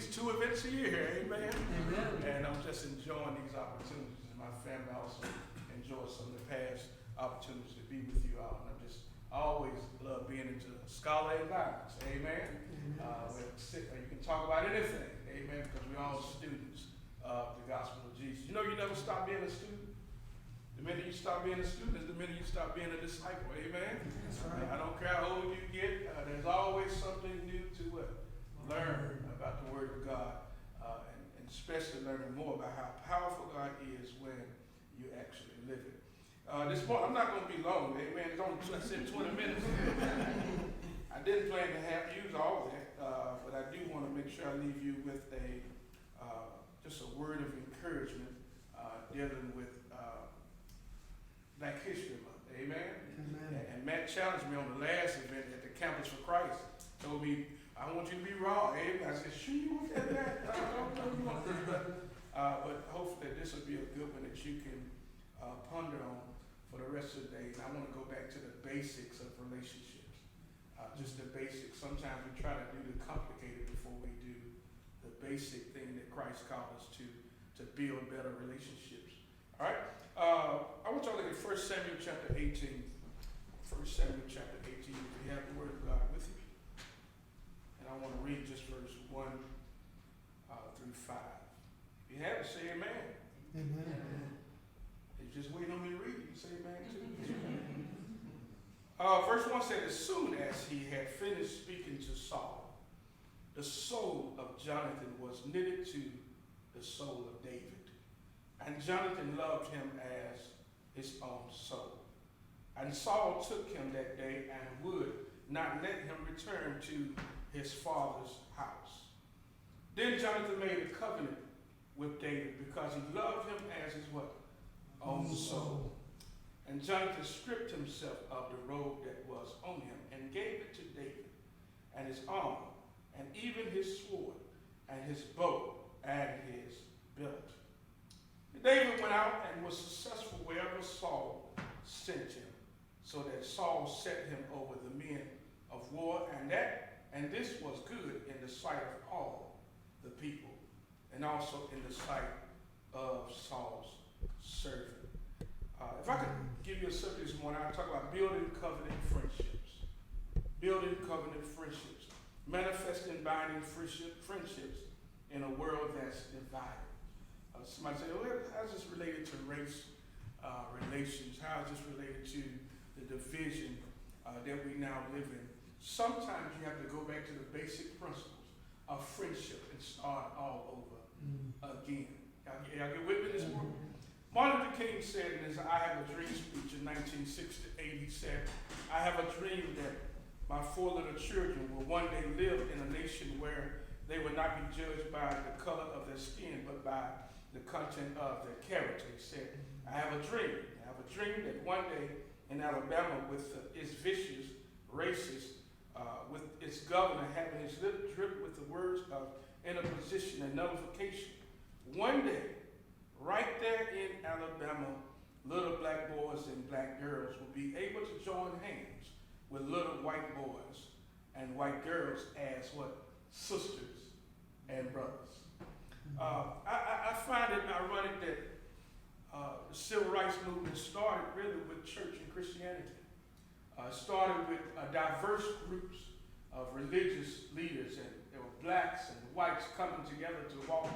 least 2 events a year, amen? Amen. And I'm just enjoying these opportunities. And my family also enjoys some of the past opportunities to be with you all. And I always love being into scholarly environments, amen? You can talk about anything, amen, because we're all students of the gospel of Jesus. You know, you never stop being a student. The minute you stop being a student is the minute you stop being a disciple, amen? That's right. I don't care how old you get, there's always something new to learn about the Word of God, and especially learning more about how powerful God is when you actually live it. This morning, I'm not going to be long, amen. It's only, I said 20 minutes. I didn't plan to use all that, but I do want to make sure I leave you with just a word of encouragement dealing with Black History Month, amen? Amen. And Matt challenged me on the last event at the Campus for Christ. Told me, I want you to be raw, amen. I said, sure you want that, Matt? I don't know you want that. But hopefully this will be a good one that you can ponder on for the rest of the day. And I want to go back to the basics of relationships. Just the basics. Sometimes we try to do the complicated before we do the basic thing that Christ called us to build better relationships. All right? I want y'all to look at 1 Samuel chapter 18. 1 Samuel chapter 18, if you have the Word of God with you. And I want to read just verse 1 through 5. If you have it, say amen. Amen. If you're just waiting on me to read it, you say amen too. Verse 1 said, as soon as he had finished speaking to Saul, the soul of Jonathan was knitted to the soul of David. And Jonathan loved him as his own soul. And Saul took him that day and would not let him return to his father's house. Then Jonathan made a covenant with David because he loved him as his what? Own soul. And Jonathan stripped himself of the robe that was on him and gave it to David, and his armor, and even his sword, and his bow, and his belt. David went out and was successful wherever Saul sent him, so that Saul set him over the men of war, and this was good in the sight of all the people, and also in the sight of Saul's servant. If I could give you a subject this morning, I'll talk about building covenant friendships. Building covenant friendships. Manifesting binding friendships in a world that's divided. Somebody say, well, how's this related to race relations? How is this related to the division that we now live in? Sometimes you have to go back to the basic principles of friendship and start all over again. Y'all get with me this morning? Martin Luther King said in his I Have a Dream speech in 1968, he said, I have a dream that my 4 little children will one day live in a nation where they will not be judged by the color of their skin, but by the content of their character. He said, I have a dream. I have a dream that one day in Alabama, with its vicious, racist, with its governor having his lip dripped with the words of interposition and nullification, one day, right there in Alabama, little black boys and black girls will be able to join hands with little white boys and white girls as what? Sisters and brothers. I find it ironic that the civil rights movement started really with church and Christianity. Started with diverse groups of religious leaders, and there were blacks and whites coming together to walk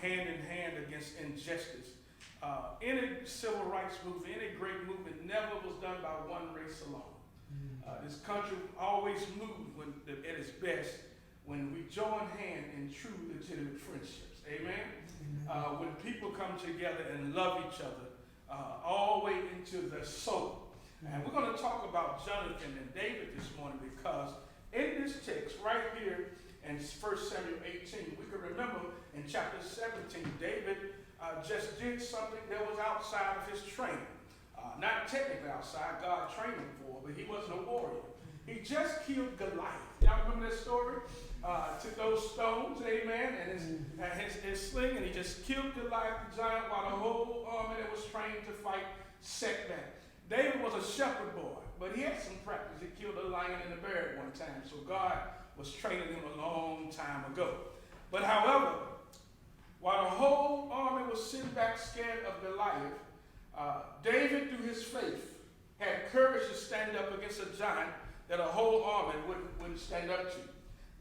hand in hand against injustice. Any civil rights movement, any great movement never was done by one race alone. This country always moved at its best when we join hand in true, legitimate friendships. Amen? When people come together and love each other all the way into their soul. And we're going to talk about Jonathan and David this morning because in this text right here in 1 Samuel 18, we can remember in chapter 17, David just did something that was outside of his training. Not technically outside, God trained him for it, but he wasn't a warrior. He just killed Goliath. Y'all remember that story? Took those stones, amen, and his sling, and he just killed Goliath, the giant, while the whole army that was trained to fight set back. David was a shepherd boy, but he had some practice. He killed a lion and a bear at one time, so God was training him a long time ago. But however, while the whole army was sitting back scared of Goliath, David, through his faith, had courage to stand up against a giant that a whole army wouldn't stand up to.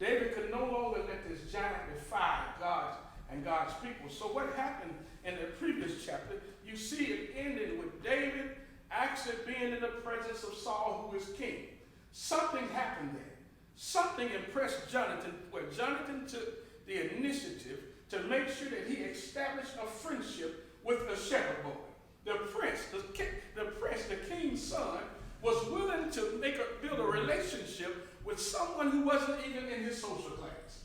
David could no longer let this giant defy God and God's people. So what happened in the previous chapter, you see it ended with David actually being in the presence of Saul, who is king. Something happened there. Something impressed Jonathan, where Jonathan took the initiative to make sure that he established a friendship with the shepherd boy. The prince, the king's son, was willing to build a relationship with someone who wasn't even in his social class.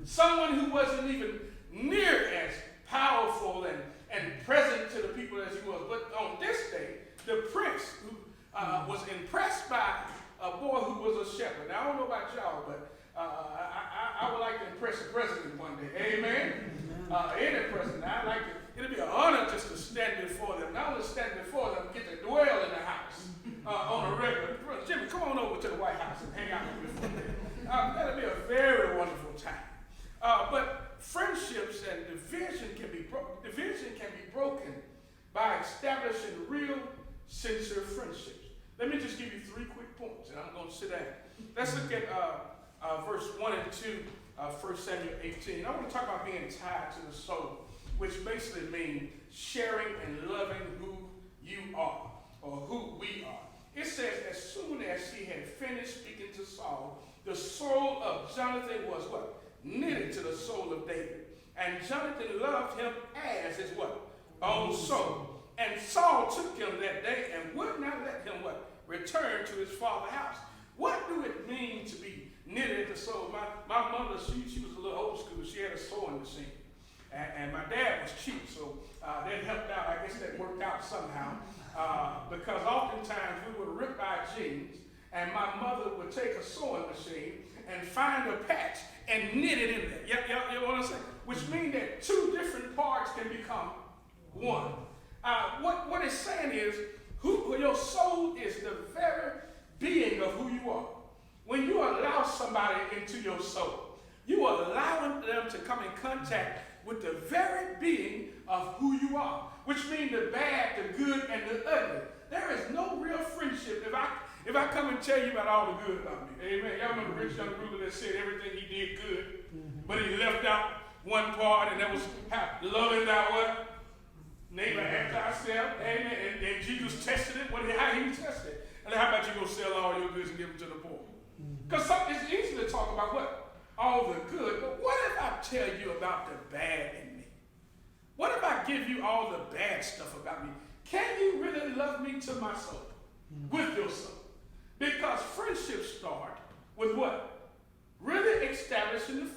Someone who wasn't even near as powerful and present to the people as he was. But on this day, the prince who was impressed by a boy who was a shepherd. Now, I don't know about y'all, but I would like to impress the president one day. Amen? Any president. I'd like to. It'll be an honor just to stand before them. Not only stand before them, get to dwell in the house on a regular. Jimmy, come on over to the White House and hang out with me for a minute. That'll be a very wonderful time. But friendships and division can be broken by establishing real, sincere friendships. Let me just give you 3 quick points, and I'm going to sit down. Let's look at verse 1 and 2, 1 Samuel 18. I want to talk about being tied to the soul, which basically means sharing and loving who you are, or who we are. It says, as soon as he had finished speaking to Saul, the soul of Jonathan was what? Knitted to the soul of David. And Jonathan loved him as his what? Own soul. And Saul took him that day and would not let him what? Return to his father's house. What do it mean to be knitted to the soul? My mother, she was a little old school. She had a sewing machine. And my dad was cheap, so that helped out. I guess that worked out somehow. Because oftentimes we would rip our jeans, and my mother would take a sewing machine and find a patch and knit it in there. You know what I'm saying? Which means that 2 different parts can become one. What it's saying is, your soul is the very being of who you are. When you allow somebody into your soul, you are allowing them to come in contact with the very being of who you are, which means the bad, the good, and the ugly. There is no real friendship if I come and tell you about all the good about me. Amen. Y'all remember the rich young ruler that said everything he did good, but he left out one part, and that was loving thy what? Neighbor after ourselves. Amen. And Jesus tested it. How he tested it? And how about you go sell all your goods and give them to the poor? Because it's easy to talk about what? All the good. But what if I tell you about the bad in me? What if I give you all the bad stuff about me? Can you really love me to my soul? With your soul? Because friendships start with what? Really establishing the fact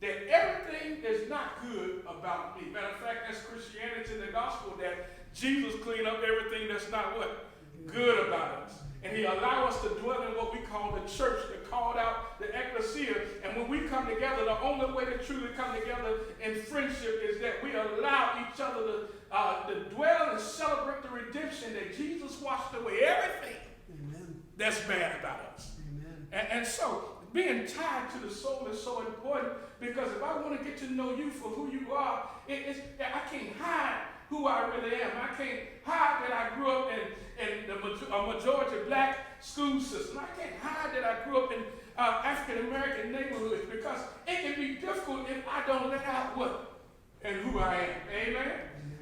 that everything is not good about me. Matter of fact, that's Christianity in the gospel, that Jesus cleaned up everything that's not what? Good about us. And he allowed us to dwell in what we call the church, the called out, the ecclesia. And when we come together, the only way to truly come together in friendship is that we allow each other to dwell and celebrate the redemption that Jesus washed away everything that's bad about us. And so, being tied to the soul is so important, because if I want to get to know you for who you are, I can't hide who I really am. I can't hide that I grew up in a majority black school system. I can't hide that I grew up in African American neighborhoods, because it can be difficult if I don't let out what and who I am. Amen?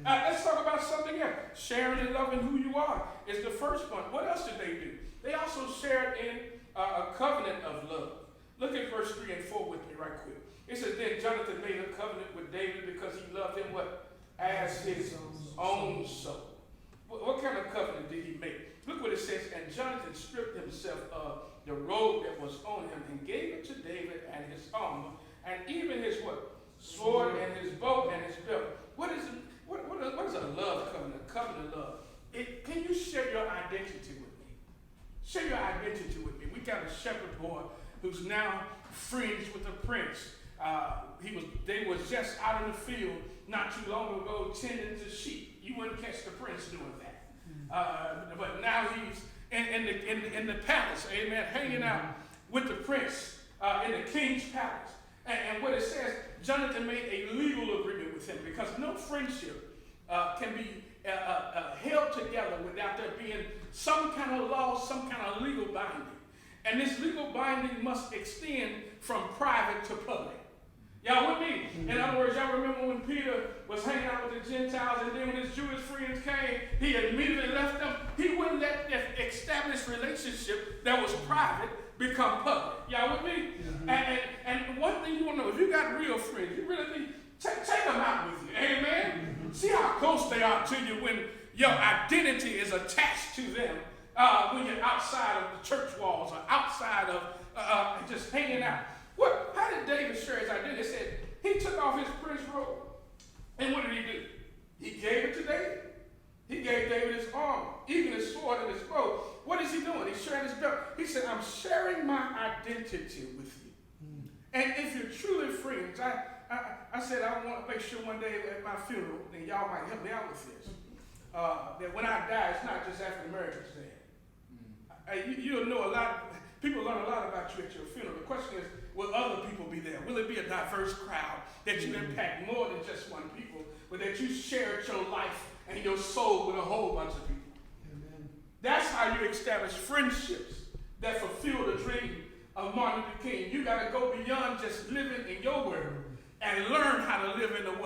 Let's talk about something else. Sharing and loving who you are is the first one. What else did they do? They also shared in a covenant of love. Look at verse 3 and 4 with me right quick. It says, then Jonathan made a covenant with David because he loved him what? As his own soul. What kind of covenant did he make? Look what it says. And Jonathan stripped himself of the robe that was on him and gave it to David and his armor, and even his what? Sword and his bow and his belt. What is a love covenant? A covenant of love. Can you share your identity with me? Share your identity with me. We got a shepherd boy who's now friends with the prince. They was just out in the field not too long ago tending to sheep. You wouldn't catch the prince doing that. But now he's in the palace, amen, hanging out with the prince in the king's palace. And what it says, Jonathan made a legal agreement with him, because no friendship can be held together without there being some kind of law, some kind of legal binding. And this legal binding must extend from private to public. Y'all with me? In other words, y'all remember when Peter was hanging out with the Gentiles, and then when his Jewish friends came, he immediately left them. He wouldn't let that established relationship that was private become public. Y'all with me? And one thing you want to know, if you got real friends, you really need take them out with you. Amen? See how close they are to you when your identity is attached to them, when you're outside of the church walls or outside of just hanging out. How did David share his identity? It said he took off his prince robe, and what did he do? He gave it to David. He gave David his armor, even his sword and his bow. What is he doing? He's sharing his belt. He said, I'm sharing my identity with you. And if you're truly friends, I said I want to make sure one day at my funeral, and y'all might help me out with this, that when I die, it's not just African Americans there. You'll know a lot. People learn a lot about you at your funeral. The question is, will other people be there? Will it be a diverse crowd that you impact more than just one people, but that you shared your life and your soul with a whole bunch of people? Amen. That's how you establish friendships that fulfill the dream of Martin Luther King. You got to go beyond just living in your world and learn how to live in the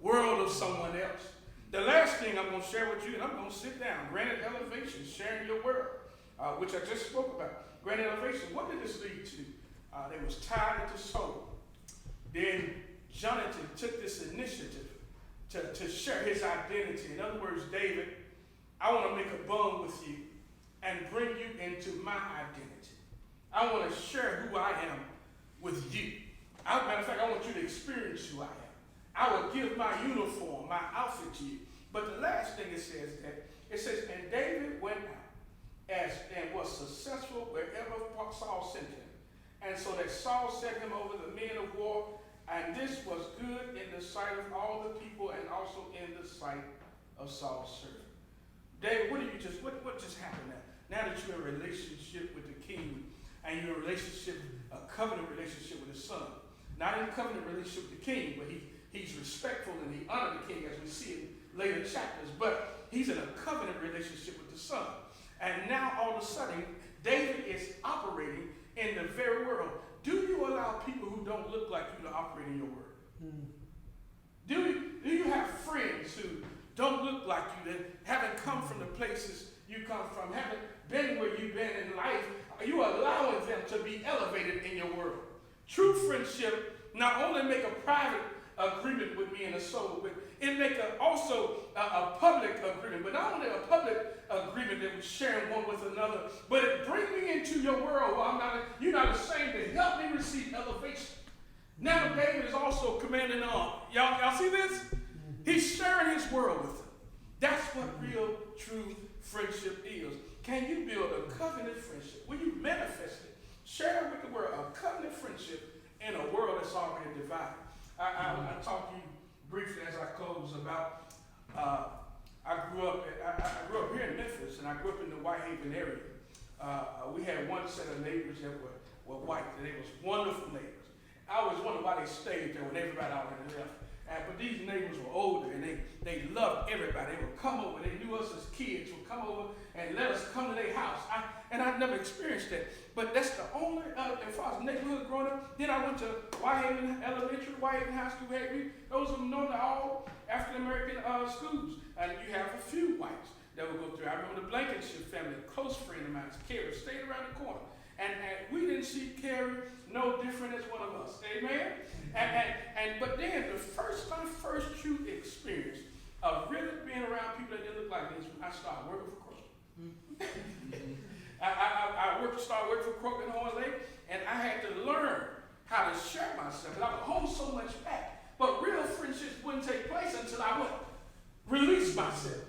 world of someone else. The last thing I'm going to share with you, and I'm going to sit down, granted elevation, sharing your world, which I just spoke about. Granted elevation, what did this lead to? They was tied at the soul. Then Jonathan took this initiative to share his identity. In other words, David, I want to make a bond with you and bring you into my identity. I want to share who I am with you. Matter of fact, I want you to experience who I am. I will give my uniform, my outfit to you. But the last thing it says, and David went out and was successful wherever Saul sent him. And so that Saul set him over the men of war, and this was good in the sight of all the people and also in the sight of Saul's servant. David, what just happened now? Now that you're in a relationship with the king, and you're in a relationship, a covenant relationship with his son. Not in a covenant relationship with the king, but he's respectful and he honored the king, as we see in later chapters, but he's in a covenant relationship with the son. And now all of a sudden, David is operating in the very world. Do you allow people who don't look like you to operate in your world? Do you have friends who don't look like you, that haven't come from the places you come from, haven't been where you've been in life? Are you allowing them to be elevated in your world? True friendship not only make a private agreement with me in a soul, but it make also a public agreement. But not only a public agreement that we're sharing one with another, but it bring me into your world. Well, you're not ashamed to help me receive elevation. Now David is also commanding on. Y'all see this? He's sharing his world with them. That's what real, true friendship is. Can you build a covenant friendship? Will you manifest it? Share with the world a covenant friendship in a world that's already divided. I talk to you briefly as I close about, I grew up here in Memphis, and I grew up in the Whitehaven area. We had one set of neighbors that were white, and they was wonderful neighbors. I always wondered why they stayed there when everybody already left. But these neighbors were older, and they loved everybody. They would come over. They knew us as kids, would come over and let us come to their house. I'd never experienced that. But that's the only, as far as neighborhood growing up. Then I went to Whitehaven Elementary, Whitehaven High School. Those are known to all African-American schools. And you have a few whites that would go through. I remember the Blankenship family, a close friend of mine, Carrie, stayed around the corner. And we didn't see Carrie no different as one of us. Amen? But then my first true experience of really being around people that didn't look like me is when I started working for Kroger. I started working for Kroger in Horn Lake, and I had to learn how to share myself. And I would hold so much back. But real friendships wouldn't take place until I would release myself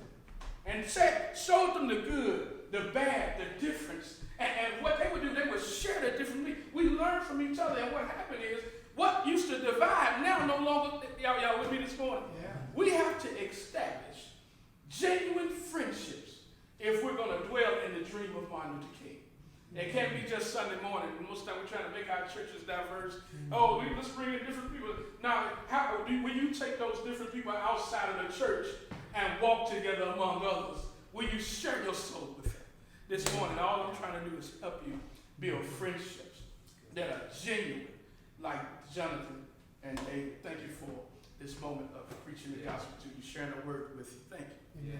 and showed them the good, the bad, the difference. And what they would do, they would share that differently. We learned from each other, and what happened is, what used to divide now no longer, y'all with me this morning? Yeah. We have to establish genuine friendships if we're going to dwell in the dream of Martin Luther King. It can't be just Sunday morning. Most of the time we're trying to make our churches diverse. Oh, let's bring in different people. Now, will you take those different people outside of the church and walk together among others? Will you share your soul with them? This morning, all I'm trying to do is help you build friendships that are genuine, like Jonathan and David. Thank you for this moment of preaching the gospel to you, sharing the word with you. Thank you. Yeah.